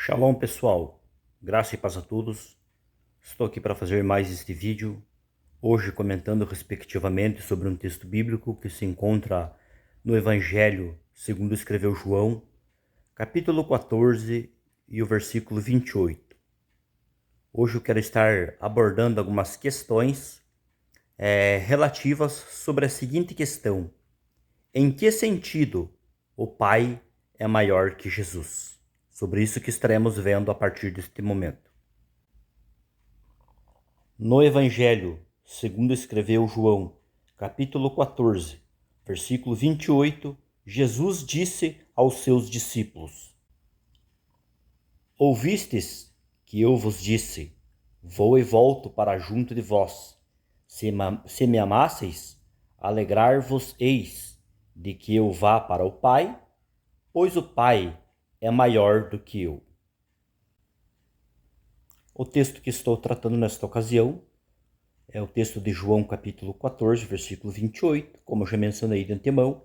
Shalom pessoal, graça e paz a todos. Estou aqui para fazer mais este vídeo, hoje comentando respectivamente sobre um texto bíblico que se encontra no Evangelho segundo escreveu João, capítulo 14 e o versículo 28. Hoje eu quero estar abordando algumas questões relativas sobre a seguinte questão: em que sentido o Pai é maior que Jesus? Sobre isso que estaremos vendo a partir deste momento. No Evangelho, segundo escreveu João, capítulo 14, versículo 28, Jesus disse aos seus discípulos: Ouvistes que eu vos disse, vou e volto para junto de vós. Se me amasseis, alegrar-vos-eis de que eu vá para o Pai, pois o Pai é maior do que eu. O texto que estou tratando nesta ocasião é o texto de João capítulo 14, versículo 28, como eu já mencionei de antemão.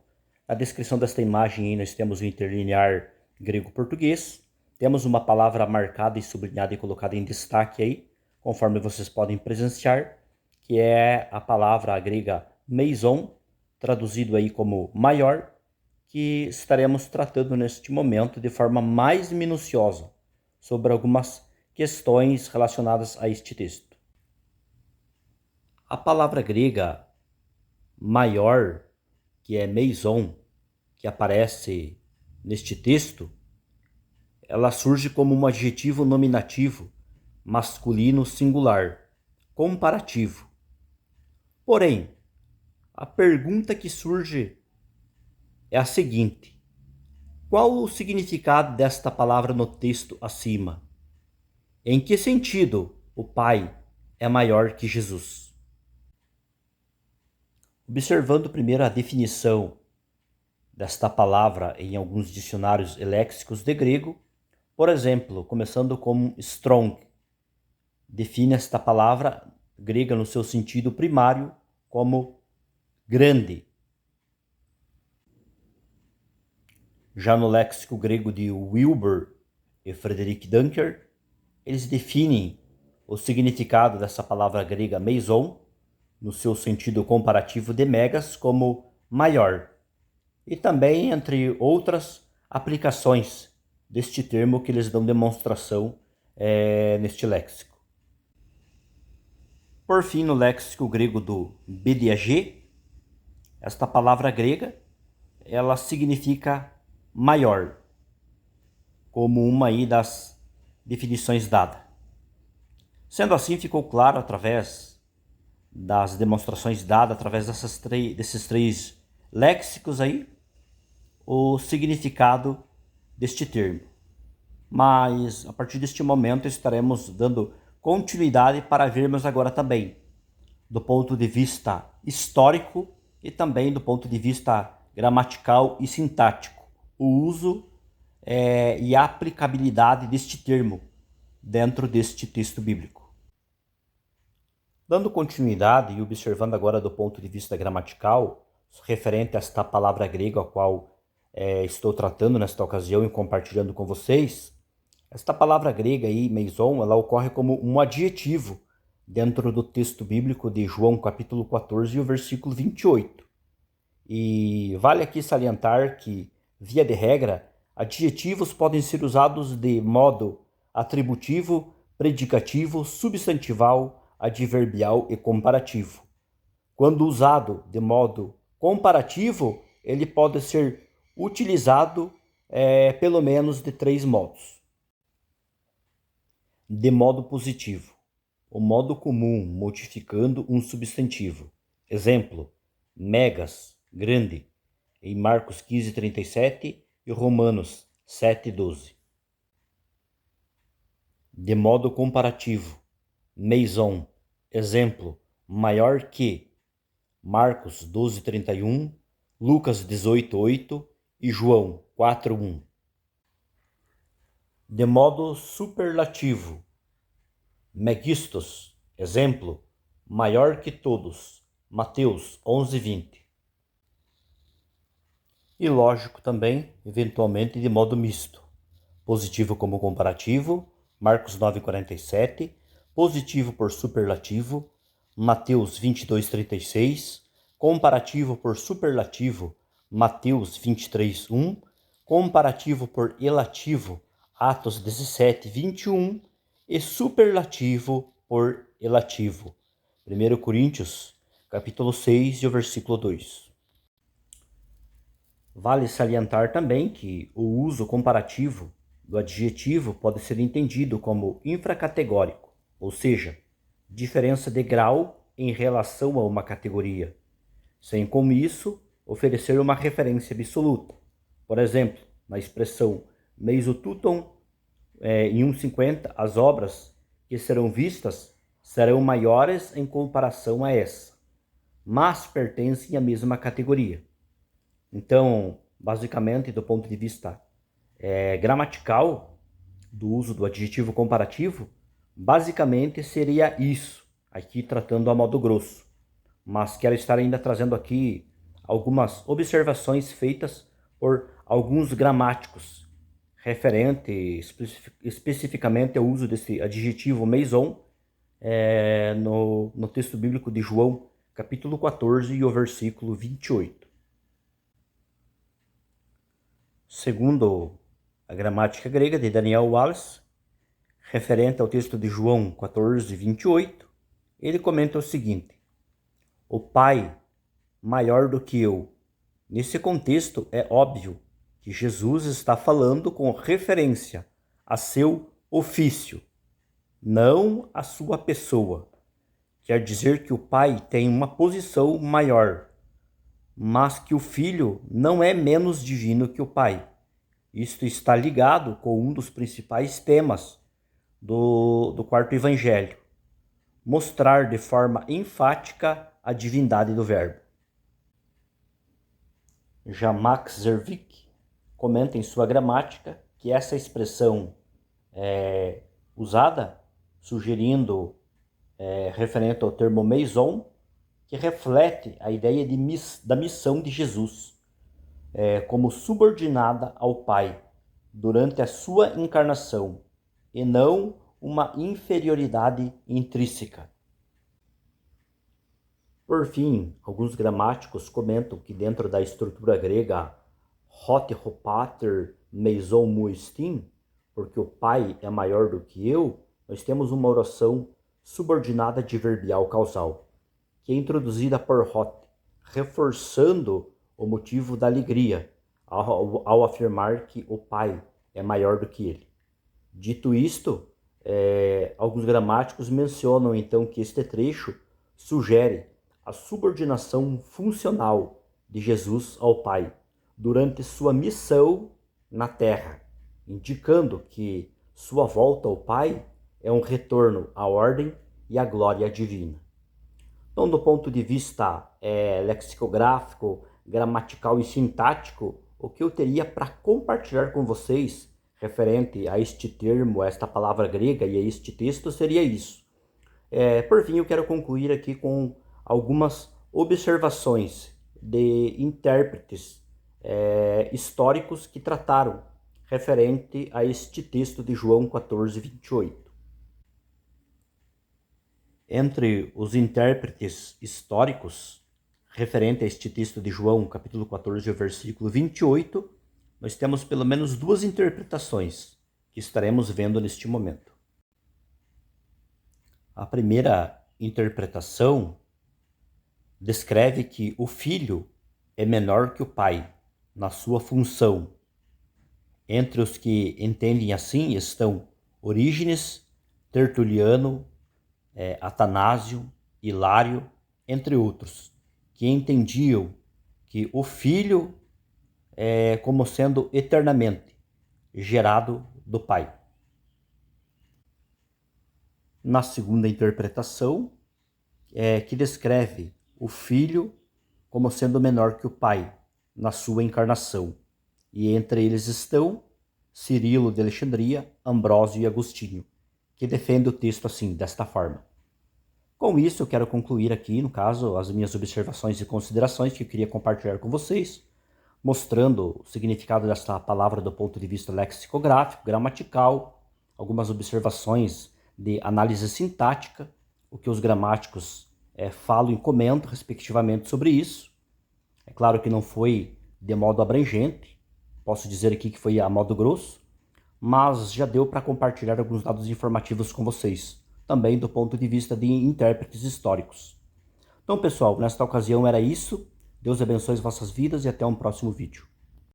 Na descrição desta imagem aí nós temos o interlinear grego-português. Temos uma palavra marcada e sublinhada e colocada em destaque aí, conforme vocês podem presenciar, que é a palavra grega meison, traduzido aí como maior, que estaremos tratando neste momento de forma mais minuciosa sobre algumas questões relacionadas a este texto. A palavra grega maior, que é meison, que aparece neste texto, ela surge como um adjetivo nominativo masculino singular, comparativo. Porém, a pergunta que surge é a seguinte: qual o significado desta palavra no texto acima? Em que sentido o Pai é maior que Jesus? Observando primeiro a definição desta palavra em alguns dicionários léxicos de grego, por exemplo, começando com strong, define esta palavra grega no seu sentido primário como grande. Já no léxico grego de Wilbur e Frederick Dunker, eles definem o significado dessa palavra grega meison, no seu sentido comparativo de megas, como maior. E também entre outras aplicações deste termo que eles dão demonstração neste léxico. Por fim, no léxico grego do BDAG, esta palavra grega, ela significa maior, como uma aí das definições dadas. Sendo assim, ficou claro através das demonstrações dadas, através desses três léxicos aí, o significado deste termo. Mas a partir deste momento estaremos dando continuidade para vermos agora também, do ponto de vista histórico e também do ponto de vista gramatical e sintático, o uso e a aplicabilidade deste termo dentro deste texto bíblico. Dando continuidade e observando agora do ponto de vista gramatical, referente a esta palavra grega a qual estou tratando nesta ocasião e compartilhando com vocês, esta palavra grega aí, meison, ela ocorre como um adjetivo dentro do texto bíblico de João capítulo 14 e o versículo 28. E vale aqui salientar que, via de regra, adjetivos podem ser usados de modo atributivo, predicativo, substantival, adverbial e comparativo. Quando usado de modo comparativo, ele pode ser utilizado pelo menos de três modos. De modo positivo, o modo comum modificando um substantivo. Exemplo, megas, grande, em Marcos 15:37 e Romanos 7:12. De modo comparativo, meison, exemplo, maior que, Marcos 12:31, Lucas 18:8 e João 4:1. De modo superlativo, megistos, exemplo, maior que todos, Mateus 11:20. E lógico também, eventualmente de modo misto, positivo como comparativo, Marcos 9,47, positivo por superlativo, Mateus 22,36, comparativo por superlativo, Mateus 23,1, comparativo por elativo, Atos 17,21 e superlativo por elativo, 1 Coríntios, capítulo 6 e o versículo 2. Vale salientar também que o uso comparativo do adjetivo pode ser entendido como infracategórico, ou seja, diferença de grau em relação a uma categoria, sem com isso oferecer uma referência absoluta. Por exemplo, na expressão mesotuton em 1,50, as obras que serão vistas serão maiores em comparação a essa, mas pertencem à mesma categoria. Então, basicamente, do ponto de vista gramatical, do uso do adjetivo comparativo, basicamente seria isso, aqui tratando a modo grosso. Mas quero estar ainda trazendo aqui algumas observações feitas por alguns gramáticos, referente especificamente ao uso desse adjetivo meison no texto bíblico de João, capítulo 14 e o versículo 28. Segundo a gramática grega de Daniel Wallace, referente ao texto de João 14, 28, ele comenta o seguinte: o Pai maior do que eu. Nesse contexto, é óbvio que Jesus está falando com referência a seu ofício, não a sua pessoa. Quer dizer que o Pai tem uma posição maior, mas que o Filho não é menos divino que o Pai. Isto está ligado com um dos principais temas do quarto evangelho: mostrar de forma enfática a divindade do Verbo. Já Max Zervik comenta em sua gramática que essa expressão é usada, sugerindo referente ao termo meison, que reflete a ideia da missão de Jesus como subordinada ao Pai durante a sua encarnação, e não uma inferioridade intrínseca. Por fim, alguns gramáticos comentam que dentro da estrutura grega hot hopater meison muistin, porque o Pai é maior do que eu, nós temos uma oração subordinada adverbial causal, que é introduzida por hot, reforçando o motivo da alegria, ao afirmar que o Pai é maior do que ele. Dito isto, alguns gramáticos mencionam então que este trecho sugere a subordinação funcional de Jesus ao Pai durante sua missão na Terra, indicando que sua volta ao Pai é um retorno à ordem e à glória divina. Então, do ponto de vista lexicográfico, gramatical e sintático, o que eu teria para compartilhar com vocês referente a este termo, a esta palavra grega e a este texto seria isso. Por fim, eu quero concluir aqui com algumas observações de intérpretes históricos que trataram referente a este texto de João 14, 28. Entre os intérpretes históricos, referente a este texto de João, capítulo 14, versículo 28, nós temos pelo menos duas interpretações que estaremos vendo neste momento. A primeira interpretação descreve que o Filho é menor que o Pai na sua função. Entre os que entendem assim estão Orígenes, Tertuliano, Atanásio, Hilário, entre outros, que entendiam que o Filho é como sendo eternamente gerado do Pai. Na segunda interpretação, que descreve o Filho como sendo menor que o Pai na sua encarnação, e entre eles estão Cirilo de Alexandria, Ambrósio e Agostinho, que defendem o texto assim, desta forma. Com isso, eu quero concluir aqui, no caso, as minhas observações e considerações que eu queria compartilhar com vocês. mostrando o significado dessa palavra do ponto de vista lexicográfico, gramatical, algumas observações de análise sintática, o que os gramáticos falam e comentam respectivamente sobre isso. É claro que não foi de modo abrangente, posso dizer aqui que foi a modo grosso, mas já deu para compartilhar alguns dados informativos com vocês, também do ponto de vista de intérpretes históricos. Então, pessoal, nesta ocasião era isso. Deus abençoe as vossas vidas e até um próximo vídeo.